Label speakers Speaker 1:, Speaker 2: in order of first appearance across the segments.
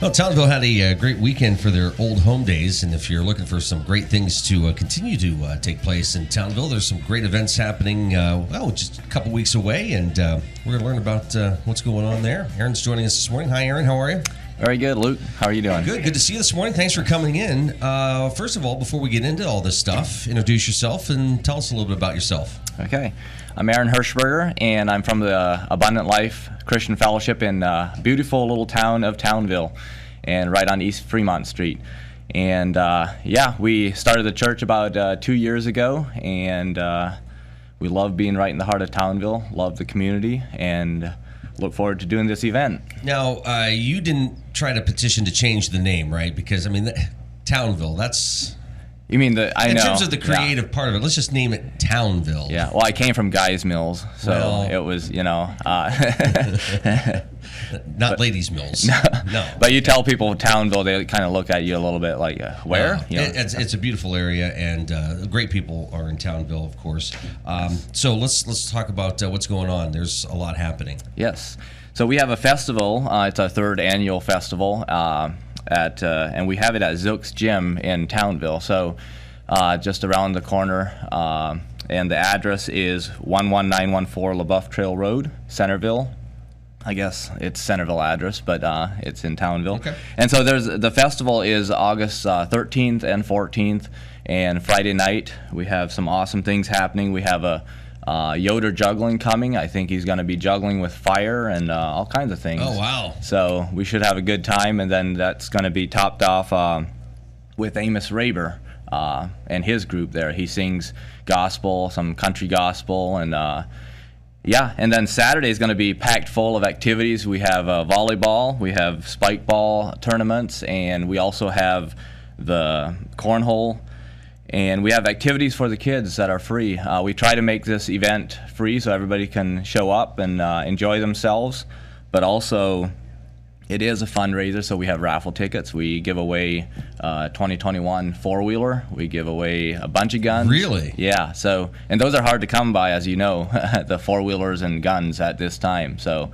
Speaker 1: Well, Townville had a great weekend for their old home days, and if you're looking for some great things to continue to take place in Townville, there's some great events happening, just a couple weeks away, and we're going to learn about what's going on there. Aaron's joining us this morning. Hi, Aaron. How are you?
Speaker 2: Very good, Luke. How are you doing?
Speaker 1: Good to see you this morning. Thanks for coming in. First of all, before we get into all this stuff, introduce yourself and tell us a little bit about yourself.
Speaker 2: Okay. I'm Aaron Hershberger, and I'm from the Abundant Life Christian Fellowship in beautiful little town of Townville, and right on East Fremont Street. And we started the church about 2 years ago, and we love being right in the heart of Townville, love the community, and look forward to doing this event.
Speaker 1: Now, you didn't try to petition to change the name, right? Because, I mean, Townville, that's...
Speaker 2: You mean in
Speaker 1: terms of the creative part of it, let's just name it Townville.
Speaker 2: Yeah, well, I came from Guy's Mills, so it was,
Speaker 1: Not Ladies' Mills. No.
Speaker 2: But you tell people Townville, they kind of look at you a little bit like, where?
Speaker 1: It's a beautiful area, and great people are in Townville, of course. So let's talk about what's going on. There's a lot happening.
Speaker 2: Yes. So we have a festival. It's our third annual festival. And we have it at Zook's Gym in Townville, so just around the corner, and the address is 11914 LaBeouf Trail Road, Centerville. I guess it's Centerville address, but it's in Townville. Okay. And so the festival is August 13th and 14th, and Friday night we have some awesome things happening. We have a Yoder juggling coming. I think he's going to be juggling with fire and all kinds of things.
Speaker 1: Oh, wow.
Speaker 2: So we should have a good time, and then that's going to be topped off with Amos Raber and his group there. He sings gospel, some country gospel, and and then Saturday is going to be packed full of activities. We have volleyball, we have spike ball tournaments, and we also have the cornhole. And we have activities for the kids that are free. We try to make this event free so everybody can show up and enjoy themselves. But also, it is a fundraiser, so we have raffle tickets. We give away 2021 four-wheeler. We give away a bunch of guns.
Speaker 1: Really?
Speaker 2: Yeah. So, and those are hard to come by, as you know, the four-wheelers and guns at this time. So.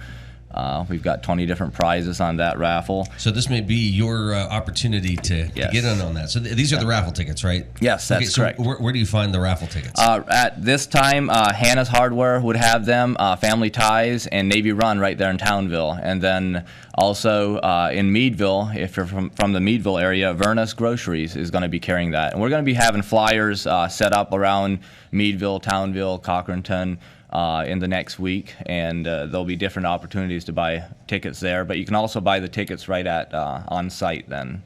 Speaker 2: We've got 20 different prizes on that raffle.
Speaker 1: So this may be your opportunity to get in on that. So these are the raffle tickets, right?
Speaker 2: Yes, that's correct.
Speaker 1: Where do you find the raffle tickets?
Speaker 2: At this time, Hannah's Hardware would have them, Family Ties, and Navy Run right there in Townville. And then also in Meadville, if you're from the Meadville area, Verna's Groceries is going to be carrying that. And we're going to be having flyers set up around Meadville, Townville, Cochranton, in the next week, and there'll be different opportunities to buy tickets there, but you can also buy the tickets right at on site then.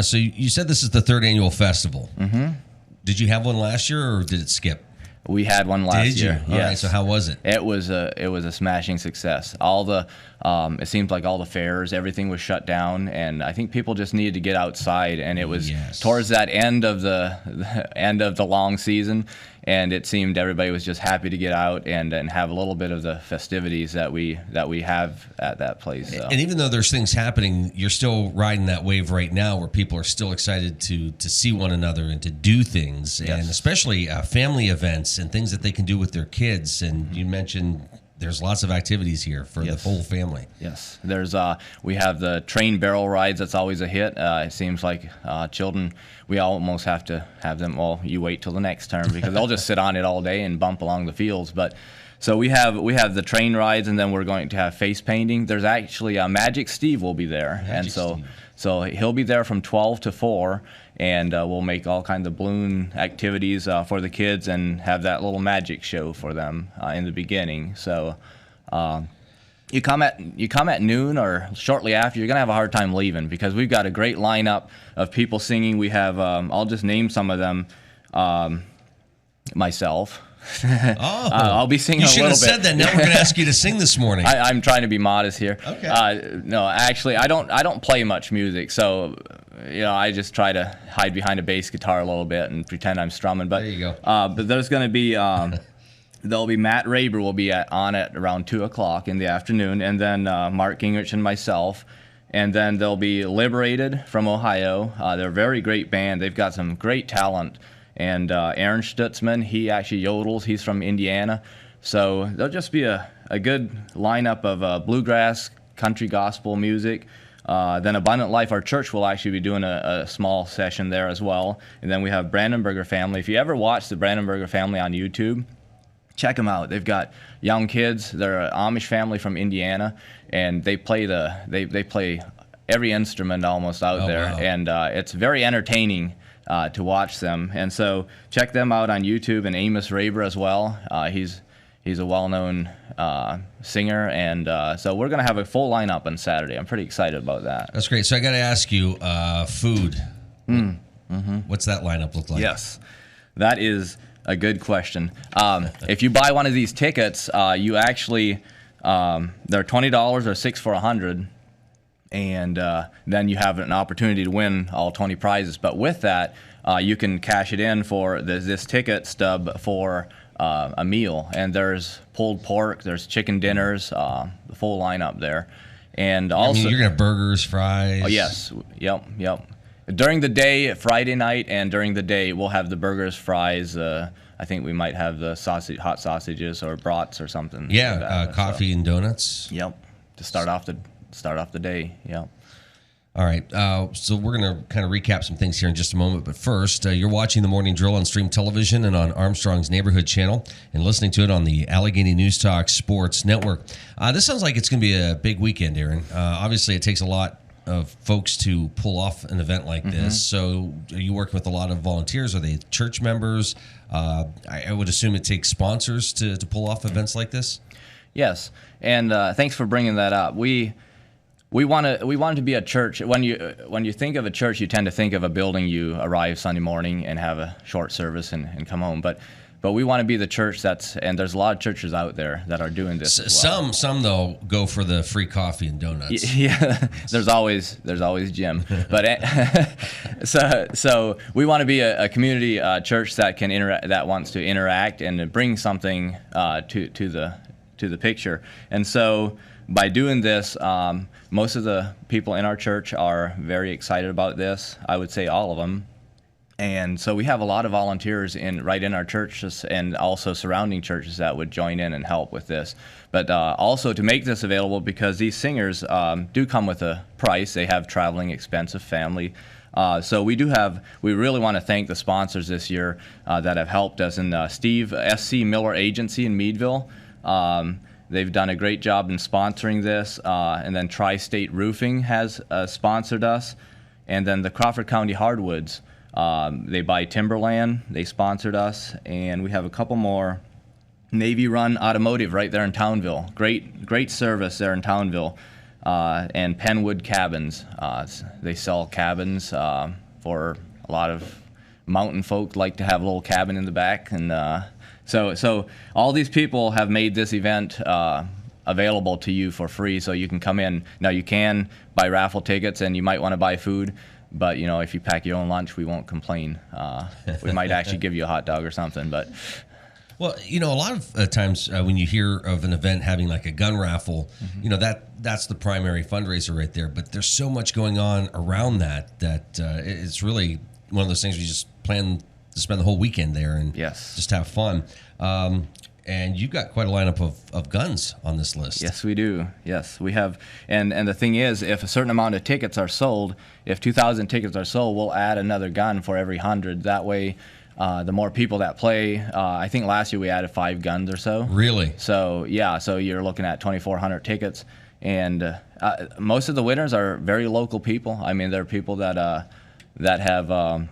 Speaker 1: So you said this is the third annual festival.
Speaker 2: Mm-hmm.
Speaker 1: Did you have one last year, or did it skip?
Speaker 2: We had one last year.
Speaker 1: All right, so how was it?
Speaker 2: It was a smashing success. All the it seems like all the fairs, everything was shut down, and I think people just needed to get outside. And it was towards that end of the long season, and it seemed everybody was just happy to get out and have a little bit of the festivities that we have at that place. So.
Speaker 1: And even though there's things happening, you're still riding that wave right now, where people are still excited to see one another and to do things, and especially family events and things that they can do with their kids. And you mentioned there's lots of activities here for the whole family.
Speaker 2: Yes, there's we have the train barrel rides. That's always a hit. It seems like children, we almost have to have them. Well, you wait till the next term because they'll just sit on it all day and bump along the fields. But so we have the train rides, and then we're going to have face painting. There's actually Magic Steve will be there, so he'll be there from 12 to 4. And we'll make all kinds of balloon activities for the kids and have that little magic show for them in the beginning. So you come at noon or shortly after, you're going to have a hard time leaving because we've got a great lineup of people singing. We have, I'll just name some of them, myself. I'll be singing a little bit.
Speaker 1: You should have said that. Now we're going to ask you to sing this morning.
Speaker 2: I'm trying to be modest here.
Speaker 1: Okay.
Speaker 2: No, actually, I don't play much music, so I just try to hide behind a bass guitar a little bit and pretend I'm strumming. But
Speaker 1: there you go.
Speaker 2: But there's going to be there'll be Matt Raber will be on at around 2:00 in the afternoon, and then Mark Gingrich and myself. And then they'll be Liberated from Ohio. They're a very great band. They've got some great talent. And Aaron Stutzman, he actually yodels. He's from Indiana. So there'll just be a good lineup of bluegrass, country gospel music. Then Abundant Life, our church, will actually be doing a small session there as well. And then we have Brandenburger family. If you ever watch the Brandenburger family on YouTube, check them out. They've got young kids. They're an Amish family from Indiana, and they play they play every instrument almost out there. Wow. And it's very entertaining to watch them. And so check them out on YouTube, and Amos Raber as well. He's a well-known singer, and so we're going to have a full lineup on Saturday. I'm pretty excited about that.
Speaker 1: That's great. So I got to ask you, food. What's that lineup look like?
Speaker 2: Yes, that is a good question. If you buy one of these tickets, you actually they're $20 or 6 for $100, and then you have an opportunity to win all 20 prizes. But with that, you can cash it in for this ticket stub for a meal, and there's pulled pork, there's chicken dinners, the full lineup there. And also,
Speaker 1: you're gonna have burgers, fries.
Speaker 2: Oh yes, yep. During the day, Friday night, and during the day, we'll have the burgers, fries. I think we might have the hot sausages or brats or something.
Speaker 1: Yeah, like that, coffee and donuts.
Speaker 2: Yep, to start off the day. Yep.
Speaker 1: All right, so we're going to kind of recap some things here in just a moment. But first, you're watching The Morning Drill on Stream Television and on Armstrong's Neighborhood Channel, and listening to it on the Allegheny News Talk Sports Network. This sounds like it's going to be a big weekend, Aaron. Obviously, it takes a lot of folks to pull off an event like this. So are you working with a lot of volunteers? Are they church members? I would assume it takes sponsors to pull off events like this?
Speaker 2: Yes, and thanks for bringing that up. We want it to be a church. When you think of a church, you tend to think of a building you arrive Sunday morning and have a short service and come home. But we want to be the church and there's a lot of churches out there that are doing this as well.
Speaker 1: Some though go for the free coffee and donuts.
Speaker 2: Yeah, there's always Jim. But so we want to be a community church that can that wants to interact and bring something to the picture. And so by doing this, most of the people in our church are very excited about this. I would say all of them. And so we have a lot of volunteers right in our churches and also surrounding churches that would join in and help with this. But also to make this available, because these singers do come with a price. They have traveling expense of family. So we really want to thank the sponsors this year that have helped us. And Steve, SC Miller Agency in Meadville, they've done a great job in sponsoring this. And then Tri-State Roofing has sponsored us. And then the Crawford County Hardwoods, they buy timberland. They sponsored us. And we have a couple more. Navy Run Automotive right there in Townville. Great service there in Townville. And Penwood Cabins. They sell cabins for a lot of mountain folk like to have a little cabin in the back. And so all these people have made this event available to you for free, so you can come in. Now you can buy raffle tickets, and you might want to buy food, but if you pack your own lunch, we won't complain. We might actually give you a hot dog or something. But
Speaker 1: well, a lot of times when you hear of an event having like a gun raffle, that's the primary fundraiser right there. But there's so much going on around that it's really one of those things we just plan to spend the whole weekend there and just have fun. And you've got quite a lineup of guns on this list.
Speaker 2: Yes, we do. Yes, we have. And the thing is, if a certain amount of tickets are sold, if 2,000 tickets are sold, we'll add another gun for every 100. That way, the more people that play, I think last year we added 5 guns or so.
Speaker 1: Really?
Speaker 2: So, yeah, so you're looking at 2,400 tickets. And most of the winners are very local people. I mean, they're people that have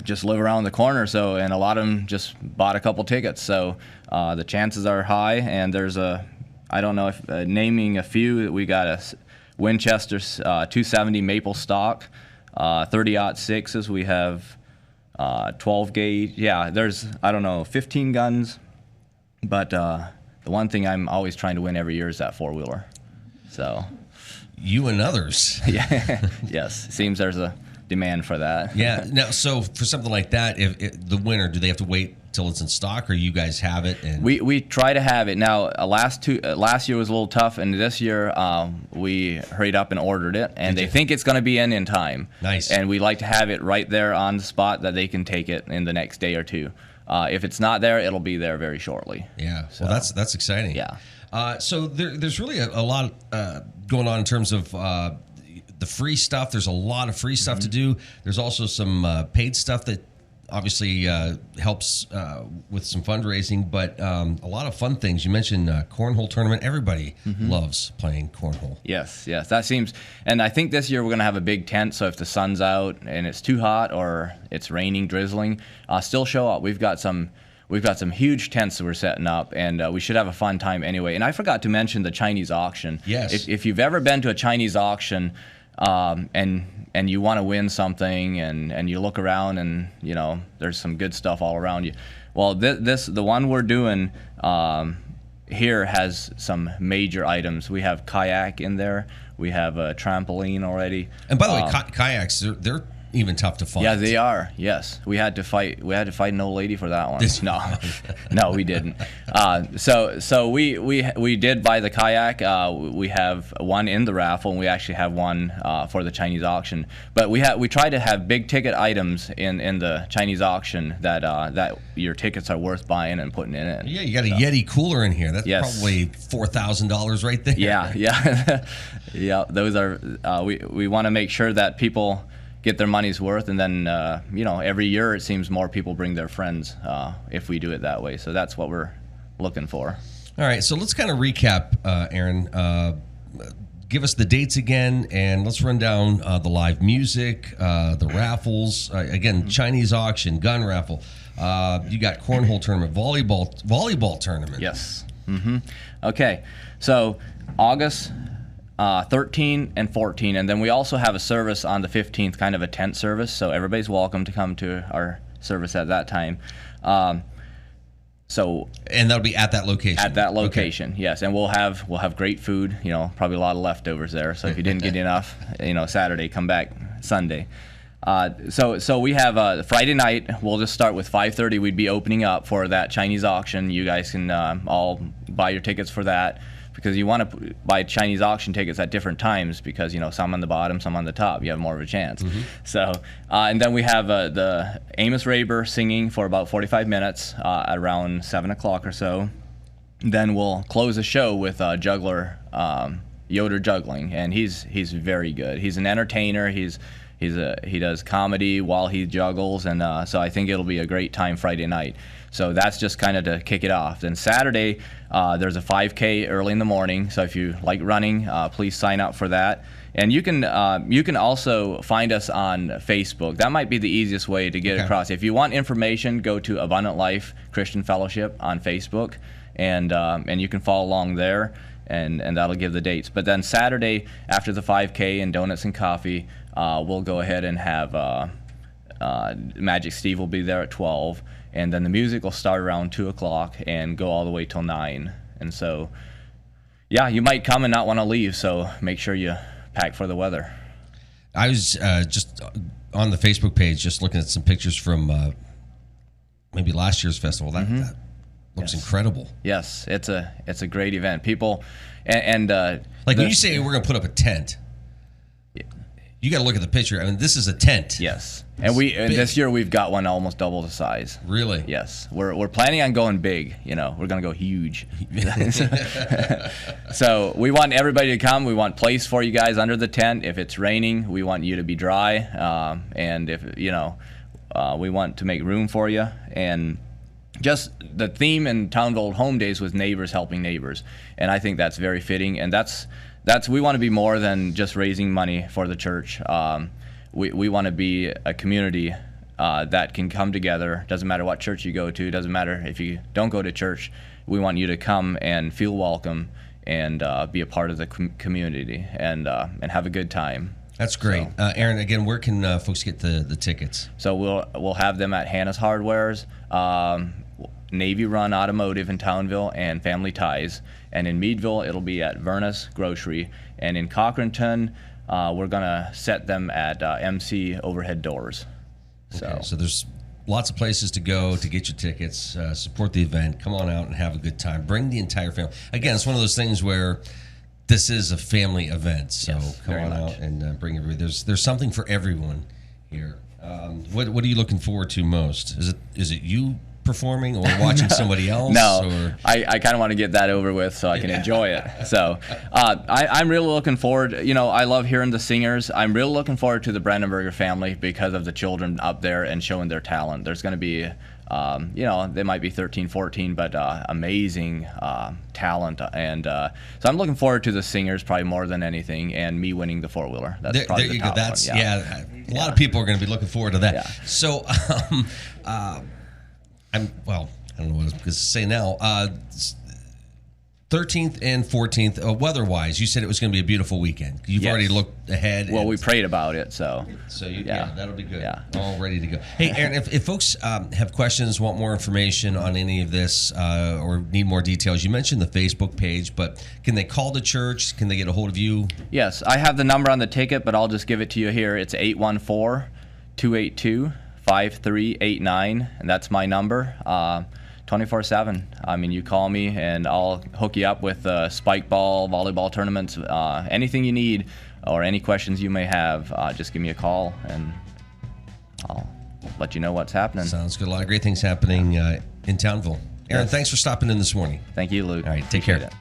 Speaker 2: just live around the corner, and a lot of them just bought a couple tickets. So the chances are high, and there's I don't know if naming a few, we got a Winchester 270 maple stock, 30-06s. We have 12 gauge. Yeah, there's 15 guns. But the one thing I'm always trying to win every year is that 4-wheeler. So
Speaker 1: you and others.
Speaker 2: Yeah. Yes. It seems there's a demand for that.
Speaker 1: Yeah. Now, so for something like that, if the winner, do they have to wait till it's in stock, or you guys have it? And
Speaker 2: we try to have it. Now, last year was a little tough, and this year we hurried up and ordered it, and they think it's going to be in time.
Speaker 1: Nice.
Speaker 2: And we like to have it right there on the spot that they can take it in the next day or two. If it's not there, it'll be there very shortly.
Speaker 1: Yeah. So, well, that's exciting.
Speaker 2: Yeah.
Speaker 1: So there's really a lot going on in terms of the free stuff. There's a lot of free stuff to do. There's also some paid stuff that obviously helps with some fundraising, but a lot of fun things. You mentioned Cornhole Tournament. Everybody loves playing cornhole.
Speaker 2: Yes, that seems, and I think this year we're going to have a big tent, so if the sun's out and it's too hot or it's raining, drizzling, still show up. We've got some huge tents that we're setting up, and we should have a fun time anyway. And I forgot to mention the Chinese auction.
Speaker 1: Yes.
Speaker 2: If you've ever been to a Chinese auction, and you want to win something, and you look around, and there's some good stuff all around you. Well, the one we're doing here has some major items. We have kayak in there. We have a trampoline already.
Speaker 1: And by the way, kayaks, they're even tough to find.
Speaker 2: Yeah, they are. Yes, we had to fight an old lady for that one. No, we didn't. So we did buy the kayak. We have one in the raffle, and we actually have one for the Chinese auction. But we try to have big ticket items in the Chinese auction that your tickets are worth buying and putting in it.
Speaker 1: Yeah, you got a Yeti cooler in here. That's probably $4,000 right there.
Speaker 2: Yeah, yeah. Those are. We want to make sure that people get their money's worth, and then every year it seems more people bring their friends if we do it that way. So that's what we're looking for.
Speaker 1: All right, so let's kind of recap, Aaron. Give us the dates again, and let's run down the live music, the raffles. Again, Chinese auction, gun raffle. You got cornhole tournament, volleyball tournament.
Speaker 2: Yes. Okay, so August 13 and 14, and then we also have a service on the 15th, kind of a tent service, so everybody's welcome to come to our service at that time. And
Speaker 1: that'll be at that location.
Speaker 2: At that location, okay. Yes, and we'll have great food. Probably a lot of leftovers there. So if you didn't get enough, Saturday, come back Sunday. So we have Friday night. We'll just start with 5:30. We'd be opening up for that Chinese auction. You guys can all buy your tickets for that, because you want to buy Chinese auction tickets at different times, because some on the bottom, some on the top, you have more of a chance. So and then we have the Amos Raber singing for about 45 minutes at around 7 o'clock or so. Then we'll close the show with juggler Yoder juggling, and he's very good. He's an entertainer. He does comedy while he juggles, and so I think it'll be a great time Friday night. So that's just kind of to kick it off. Then Saturday, there's a 5K early in the morning. So if you like running, please sign up for that. And you can also find us on Facebook. That might be the easiest way to get across. If you want information, go to Abundant Life Christian Fellowship on Facebook, and you can follow along there, and that'll give the dates. But then Saturday, after the 5K and donuts and coffee, we'll go ahead and have Magic Steve will be there at 12. And then the music will start around 2 o'clock and go all the way till 9. And so, yeah, you might come and not want to leave, so make sure you pack for the weather.
Speaker 1: I was just on the Facebook page, just looking at some pictures from maybe last year's festival. That looks incredible.
Speaker 2: Yes, it's a great event. People, and
Speaker 1: when you say we're going to put up a tent, you got to look at the picture. I mean, this is a tent.
Speaker 2: Yes, and this year we've got one almost double the size.
Speaker 1: Really?
Speaker 2: Yes, we're planning on going big. We're going to go huge. So we want everybody to come. We want place for you guys under the tent. If it's raining, we want you to be dry, and if we want to make room for you. And just the theme in Townville Home Days was neighbors helping neighbors, and I think that's very fitting. And that's we want to be more than just raising money for the church. We want to be a community that can come together. Doesn't matter what church you go to. Doesn't matter if you don't go to church. We want you to come and feel welcome and be a part of the community and have a good time.
Speaker 1: That's great. So, Aaron, again, where can folks get the tickets?
Speaker 2: So we'll have them at Hannah's Hardwares, Navy Run Automotive in Townville, and Family Ties. And in Meadville, it'll be at Vernus Grocery. And in Cochranton, we're going to set them at MC Overhead Doors.
Speaker 1: Okay, so there's lots of places to go to get your tickets, support the event, come on out and have a good time. Bring the entire family. Again, it's one of those things where this is a family event, so come on out and bring everybody. There's something for everyone here. What are you looking forward to most? Is it you performing or watching somebody else?
Speaker 2: No,
Speaker 1: or?
Speaker 2: I kind of want to get that over with so I can enjoy it. So I'm really looking forward. I love hearing the singers. I'm really looking forward to the Brandenburger family because of the children up there and showing their talent. There's going to be, they might be 13, 14, but amazing talent. And so I'm looking forward to the singers probably more than anything, and me winning the four-wheeler. That's probably the top one.
Speaker 1: Yeah. A lot of people are going to be looking forward to that.
Speaker 2: Yeah.
Speaker 1: So, I don't know what I was going to say now. 13th and 14th, weather-wise, you said it was going to be a beautiful weekend. You've already looked ahead.
Speaker 2: Well, we prayed about it, so.
Speaker 1: That'll be good.
Speaker 2: Yeah.
Speaker 1: All ready to go. Hey, Aaron, if folks have questions, want more information on any of this, or need more details, you mentioned the Facebook page, but can they call the church? Can they get a hold of you?
Speaker 2: Yes, I have the number on the ticket, but I'll just give it to you here. It's 814-282-5389, and that's my number. 24/7. I mean, you call me and I'll hook you up with spike ball, volleyball tournaments, anything you need, or any questions you may have. Just give me a call and I'll let you know what's happening.
Speaker 1: Sounds good. A lot of great things happening in Townville. Aaron, thanks for stopping in this morning.
Speaker 2: Thank you, Luke.
Speaker 1: All right, take care.
Speaker 2: It.